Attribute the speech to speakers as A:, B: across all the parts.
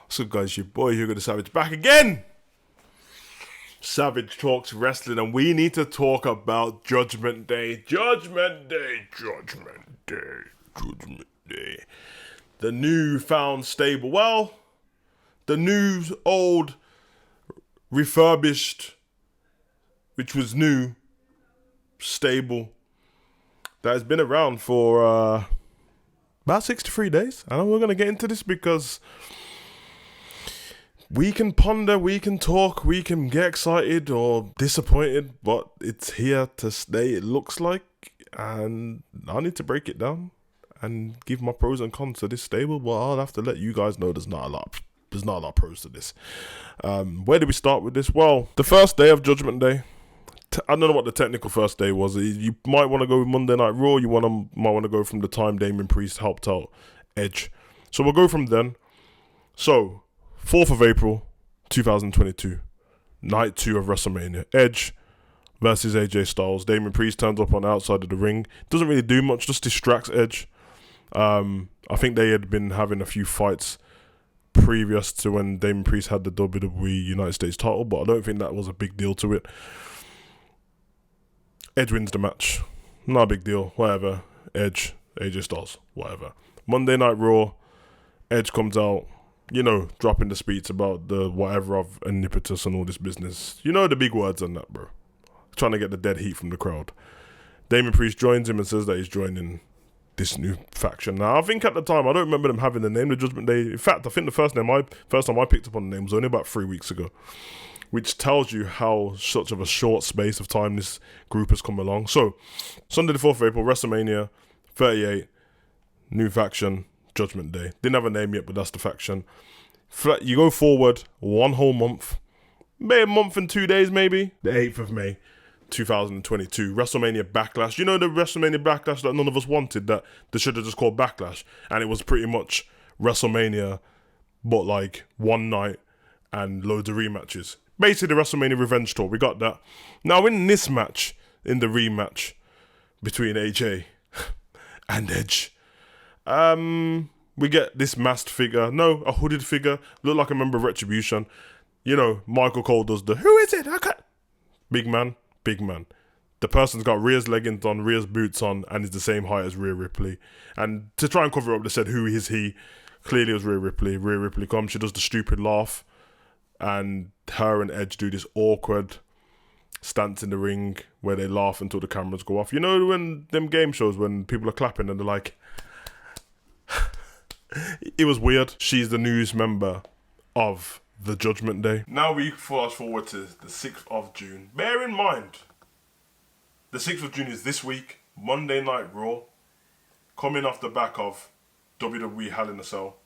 A: So guys, your boy Hugo the Savage back again. Savage Talks Wrestling, and we need to talk about Judgment Day. Judgment Day, Judgment Day, Judgment Day. The new-found stable. Well, the new, old, refurbished, which was new, stable, that has been around for about 63 days. I know we're going to get into this because we can ponder, we can talk, we can get excited or disappointed, but it's here to stay, it looks like, and I need to break it down and give my pros and cons to this stable, but I'll have to let you guys know there's not a lot of pros to this. Where do we start with this? Well, the first day of Judgment Day, I don't know what the technical first day was. You might want to go with Monday Night Raw. Might want to go from the time Damian Priest helped out Edge. So we'll go from then. So 4th of April, 2022, night 2 of WrestleMania. Edge versus AJ Styles. Damian Priest turns up on the outside of the ring. Doesn't really do much, just distracts Edge. I think they had been having a few fights previous to when Damian Priest had the WWE United States title, but I don't think that was a big deal to it. Edge wins the match. Not a big deal. Whatever. Edge, AJ Styles, whatever. Monday Night Raw, Edge comes out, dropping the speech about the whatever of iniquitous and all this business. The big words on that, bro. Trying to get the dead heat from the crowd. Damian Priest joins him and says that he's joining this new faction. Now, I think at the time, I don't remember them having the name, the Judgment Day. In fact, I think the first time I picked up on the name was only about 3 weeks ago, which tells you how such of a short space of time this group has come along. So, Sunday the 4th of April, WrestleMania 38, new faction, Judgment Day. Didn't have a name yet, but that's the faction. You go forward one whole month, maybe a month and 2 days maybe, the 8th of May, 2022, WrestleMania Backlash. The WrestleMania Backlash that none of us wanted, that they should have just called Backlash, and it was pretty much WrestleMania, but like one night and loads of rematches. Basically, the WrestleMania Revenge Tour, we got that. Now, in this match, in the rematch between AJ and Edge, we get this masked figure, a hooded figure, look like a member of Retribution. Michael Cole does the, who is it? Big man. The person's got Rhea's leggings on, Rhea's boots on, and is the same height as Rhea Ripley. And to try and cover up, they said, who is he? Clearly it was Rhea Ripley. Rhea Ripley comes, she does the stupid laugh, and her and Edge do this awkward stance in the ring where they laugh until the cameras go off. When them game shows, when people are clapping and they're like, it was weird. She's the newest member of the Judgment Day. Now we fast forward to the 6th of June. Bear in mind, the 6th of June is this week, Monday Night Raw, coming off the back of WWE Hell in a Cell.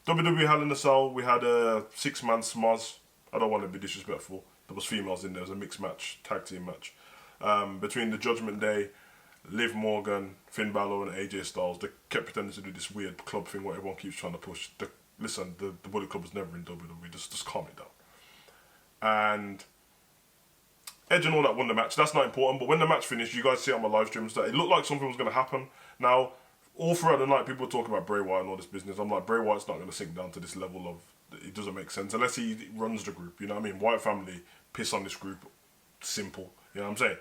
A: WWE Hell in a Cell, we had a 6-man smoz. I don't want to be disrespectful. There was females in there. It was a mixed match, tag team match. Between the Judgment Day, Liv Morgan, Finn Balor and AJ Styles. They kept pretending to do this weird club thing where everyone keeps trying to push. Listen, the Bullet Club was never in WWE. Just calm it down. And Edge and all that won the match. That's not important. But when the match finished, you guys see on my live streams that it looked like something was going to happen. Now, all throughout the night, people were talking about Bray Wyatt and all this business. I'm like, Bray Wyatt's not going to sink down to this level of... It doesn't make sense. Unless he runs the group, Wyatt family piss on this group. Simple. You know what I'm saying?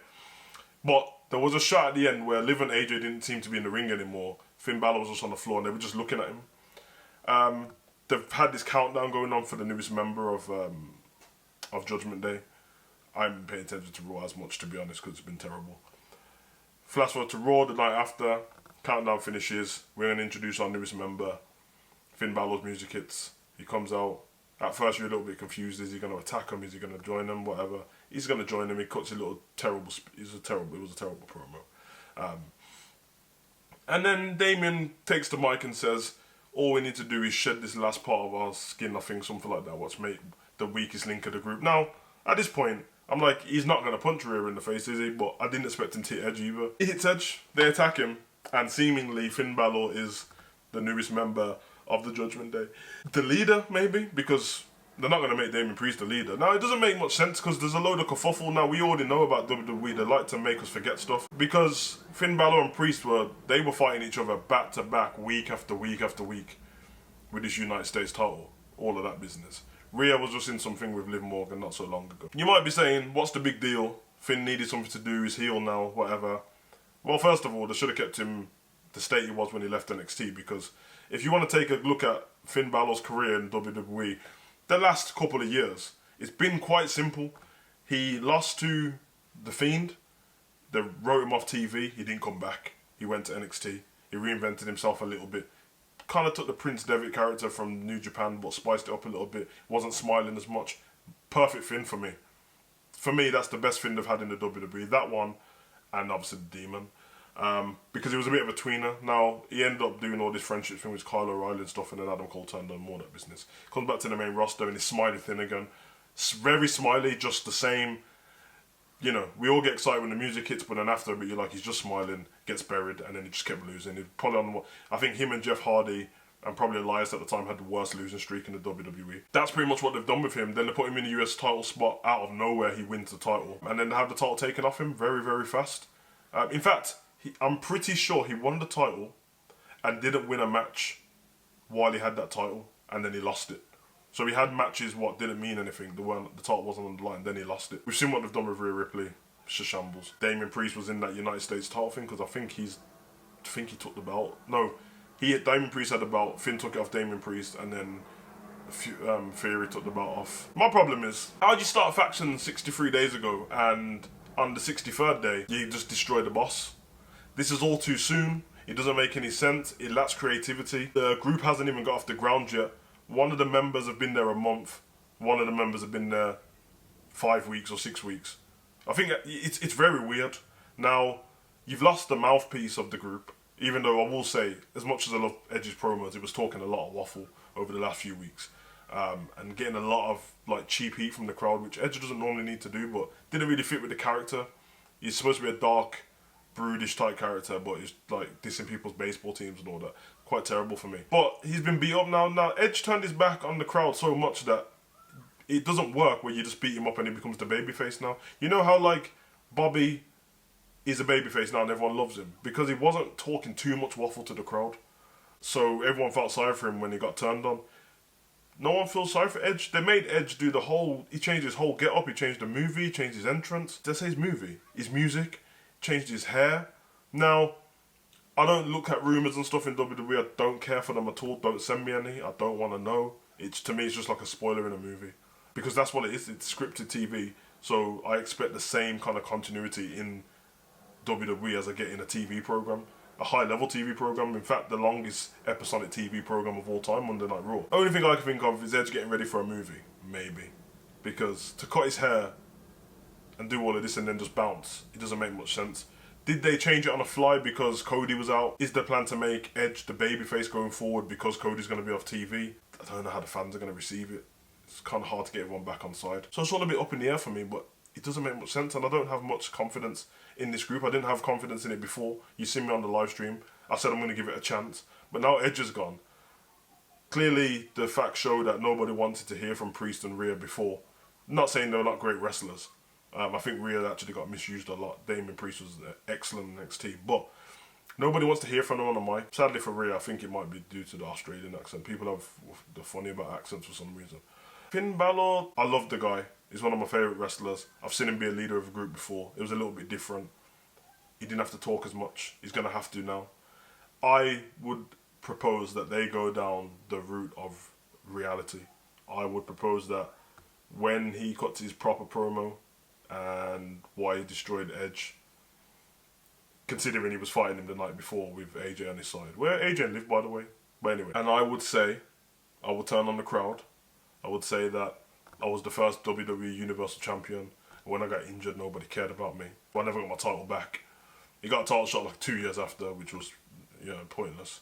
A: But there was a shot at the end where Liv and AJ didn't seem to be in the ring anymore. Finn Balor was just on the floor and they were just looking at him. They've had this countdown going on for the newest member of Judgment Day. I haven't paid attention to Raw as much, to be honest, because it's been terrible. Flash forward to Raw the night after. Countdown finishes. We're going to introduce our newest member. Finn Balor's music hits. He comes out. At first you're a little bit confused. Is he going to attack him? Is he going to join him? Whatever. He's going to join him. He cuts a little terrible... It was a terrible promo. And then Damien takes the mic and says, all we need to do is shed this last part of our skin, I think, something like that, what's made the weakest link of the group. Now, at this point, I'm like, he's not going to punch Rhea in the face, is he? But I didn't expect him to hit Edge either. He hits Edge, they attack him, and seemingly Finn Balor is the newest member of the Judgment Day. The leader, maybe, because they're not going to make Damian Priest the leader. Now, it doesn't make much sense because there's a load of kerfuffle. Now, we already know about WWE. They like to make us forget stuff. Because Finn Balor and Priest were fighting each other back to back, week after week after week with this United States title. all of that business. Rhea was just in something with Liv Morgan not so long ago. You might be saying, what's the big deal? Finn needed something to do, he's heel now, whatever. Well, first of all, they should have kept him the state he was when he left NXT, because if you want to take a look at Finn Balor's career in WWE, the last couple of years, it's been quite simple. He lost to The Fiend, they wrote him off TV, he didn't come back. He went to NXT, he reinvented himself a little bit. Kind of took the Prince Devitt character from New Japan, but spiced it up a little bit. Wasn't smiling as much. Perfect Finn for me. For me, that's the best Finn they've had in the WWE. That one, and obviously the Demon. Because he was a bit of a tweener. Now, he ended up doing all this friendship thing with Kyle O'Reilly and stuff, and then Adam Cole turned on more of that business. Comes back to the main roster, and he's smiley thin again. Very smiley, just the same. You know, we all get excited when the music hits, but then after a bit, you're like, he's just smiling, gets buried, and then he just kept losing. He probably on, I think him and Jeff Hardy, and probably Elias at the time, had the worst losing streak in the WWE. That's pretty much what they've done with him. Then they put him in the US title spot. Out of nowhere, he wins the title. And then they have the title taken off him very, very fast. In fact, I'm pretty sure he won the title and didn't win a match while he had that title, and then he lost it. So he had matches what didn't mean anything. The title wasn't on the line, then he lost it. We've seen what they've done with Rhea Ripley. It's a shambles. Damian Priest was in that United States title thing, because I think he took the belt. No, Damian Priest had the belt, Finn took it off Damian Priest, and then Theory took the belt off. My problem is, how did you start a faction 63 days ago, and on the 63rd day, you just destroy the boss? This is all too soon. It doesn't make any sense. It lacks creativity. The group hasn't even got off the ground yet. One of the members have been there a month. One of the members have been there 5 weeks or 6 weeks. I think it's very weird. Now, you've lost the mouthpiece of the group. Even though I will say, as much as I love Edge's promos, it was talking a lot of waffle over the last few weeks. And getting a lot of like cheap heat from the crowd, which Edge doesn't normally need to do, but didn't really fit with the character. He's supposed to be a dark, brutish type character, but he's like dissing people's baseball teams and all that. Quite terrible for me. But he's been beat up now. Now, Edge turned his back on the crowd so much that it doesn't work where you just beat him up and he becomes the babyface now. You know how like Bobby is a babyface now and everyone loves him? Because he wasn't talking too much waffle to the crowd. So everyone felt sorry for him when he got turned on. No one feels sorry for Edge. They made Edge do the whole... He changed his whole get-up. He changed the movie. He changed his entrance. Did I say his movie? His music. Changed his hair. Now, I don't look at rumours and stuff in WWE. I don't care for them at all. Don't send me any. I don't want to know. To me, it's just like a spoiler in a movie. Because that's what it is. It's scripted TV. So I expect the same kind of continuity in WWE as I get in a TV program. A high-level TV program. In fact, the longest episodic TV program of all time, Monday Night Raw. Only thing I can think of is Edge getting ready for a movie. Maybe. Because to cut his hair and do all of this and then just bounce, it doesn't make much sense. Did they change it on the fly because Cody was out? Is the plan to make Edge the babyface going forward because Cody's going to be off TV? I don't know how the fans are going to receive it. It's kind of hard to get everyone back on side. So it's all a bit up in the air for me, but it doesn't make much sense, and I don't have much confidence in this group. I didn't have confidence in it before. You see me on the live stream. I said I'm going to give it a chance, but now Edge is gone. Clearly, the facts show that nobody wanted to hear from Priest and Rhea before. Not saying they're not great wrestlers. I think Rhea actually got misused a lot. Damian Priest was excellent in NXT, but nobody wants to hear from them on the mic. Sadly for Rhea, I think it might be due to the Australian accent. People they're funny about accents for some reason. Finn Balor, I love the guy. He's one of my favourite wrestlers. I've seen him be a leader of a group before. It was a little bit different. He didn't have to talk as much. He's going to have to now. I would propose that they go down the route of reality. I would propose that when he cuts his proper promo and why he destroyed Edge, considering he was fighting him the night before with AJ on his side. Where AJ lived, by the way. But anyway. And I would say, I would turn on the crowd. I would say that I was the first WWE Universal Champion. When I got injured, nobody cared about me. But I never got my title back. He got a title shot like 2 years after, which was, pointless.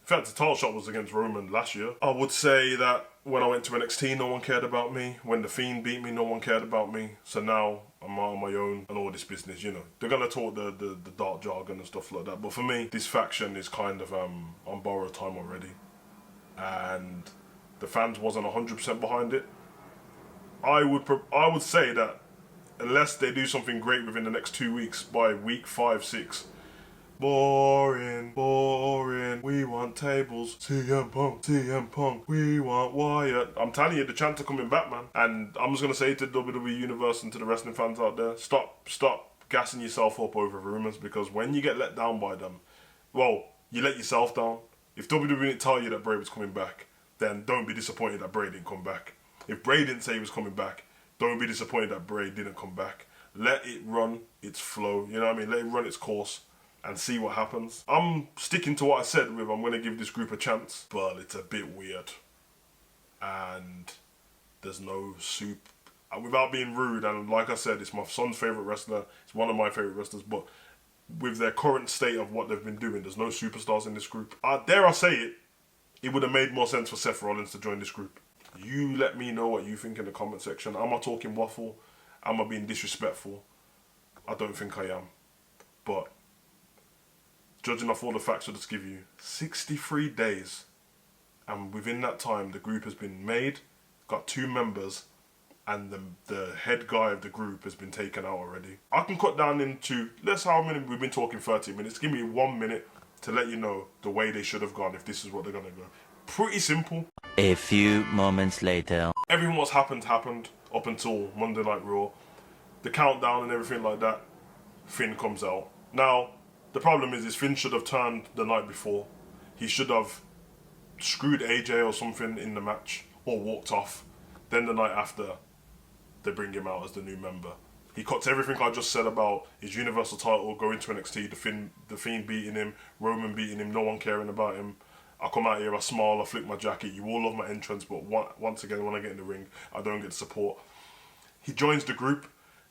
A: In fact, the title shot was against Roman last year. I would say that when I went to NXT, no one cared about me. When The Fiend beat me, no one cared about me. So now I'm out on my own and all this business, They're going to talk the dark jargon and stuff like that. But for me, this faction is kind of on borrowed time already. And the fans wasn't 100% behind it. I would say that unless they do something great within the next 2 weeks, by week 5, 6, Boring, boring. We want tables. CM Punk, CM Punk. We want Wyatt. I'm telling you, the chants are coming back, man. And I'm just gonna say to WWE Universe and to the wrestling fans out there, stop gassing yourself up over rumors, because when you get let down by them, well, you let yourself down. If WWE didn't tell you that Bray was coming back, then don't be disappointed that Bray didn't come back. If Bray didn't say he was coming back, don't be disappointed that Bray didn't come back. Let it run its flow, you know what I mean? Let it run its course and see what happens. I'm sticking to what I said with I'm going to give this group a chance, but it's a bit weird. And there's no soup. Without being rude, and like I said, it's my son's favourite wrestler, it's one of my favourite wrestlers, but with their current state of what they've been doing, there's no superstars in this group. Dare I say it, it would have made more sense for Seth Rollins to join this group. You let me know what you think in the comment section. Am I talking waffle? Am I being disrespectful? I don't think I am. But judging off all the facts I just give you, 63 days. And within that time, the group has been made, got 2 members, and the head guy of the group has been taken out already. I can cut down into, let's how many, we've been talking 30 minutes. Give me 1 minute to let you know the way they should have gone if this is what they're going to go. Pretty simple.
B: A few moments later.
A: Everything what's happened up until Monday Night Raw. The countdown and everything like that. Finn comes out. Now, the problem is Finn should have turned the night before. He should have screwed AJ or something in the match or walked off. Then the night after, they bring him out as the new member. He cuts everything I just said about his Universal title, going to NXT, the Fiend beating him, Roman beating him, no one caring about him. I come out here, I smile, I flick my jacket. You all love my entrance, but once again, when I get in the ring, I don't get support. He joins the group.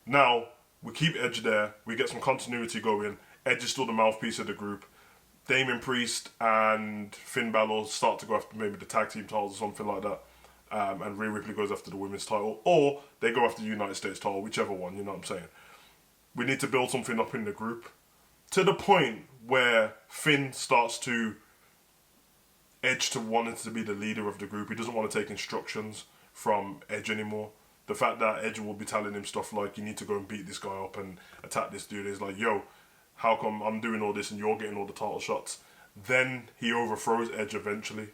A: Now, we keep Edge there. We get some continuity going. Edge is still the mouthpiece of the group. Damien Priest and Finn Balor start to go after maybe the tag team titles or something like that. And Rhea Ripley goes after the women's title. Or they go after the United States title, whichever one, you know what I'm saying. We need to build something up in the group. To the point where Finn starts to Edge to wanting to be the leader of the group. He doesn't want to take instructions from Edge anymore. The fact that Edge will be telling him stuff like, you need to go and beat this guy up and attack this dude, is like, yo, how come I'm doing all this and you're getting all the title shots? Then he overthrows Edge eventually.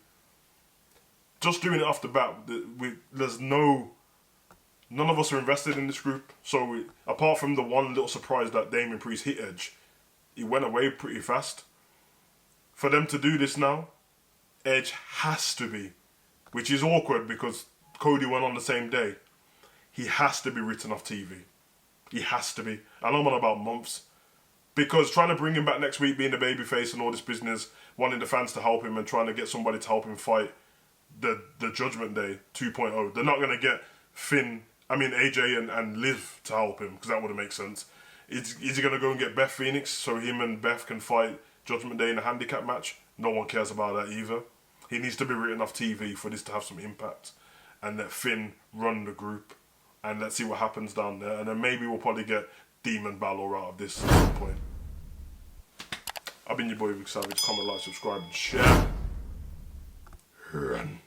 A: Just doing it off the bat, there's none of us are invested in this group. So apart from the one little surprise that Damien Priest hit Edge, he went away pretty fast. For them to do this now, Edge has to be, which is awkward because Cody went on the same day. He has to be written off TV. He has to be. And I'm on about months. Because trying to bring him back next week, being the babyface and all this business, wanting the fans to help him and trying to get somebody to help him fight the Judgment Day 2.0. They're not going to get AJ and Liv to help him, because that wouldn't make sense. Is he going to go and get Beth Phoenix so him and Beth can fight Judgment Day in a handicap match? No one cares about that either. He needs to be written off TV for this to have some impact. And let Finn run the group. And let's see what happens down there. And then maybe we'll probably get Demon Balor out of this at some point. I've been your boy Vic Savage. Comment, like, subscribe, and share. Run.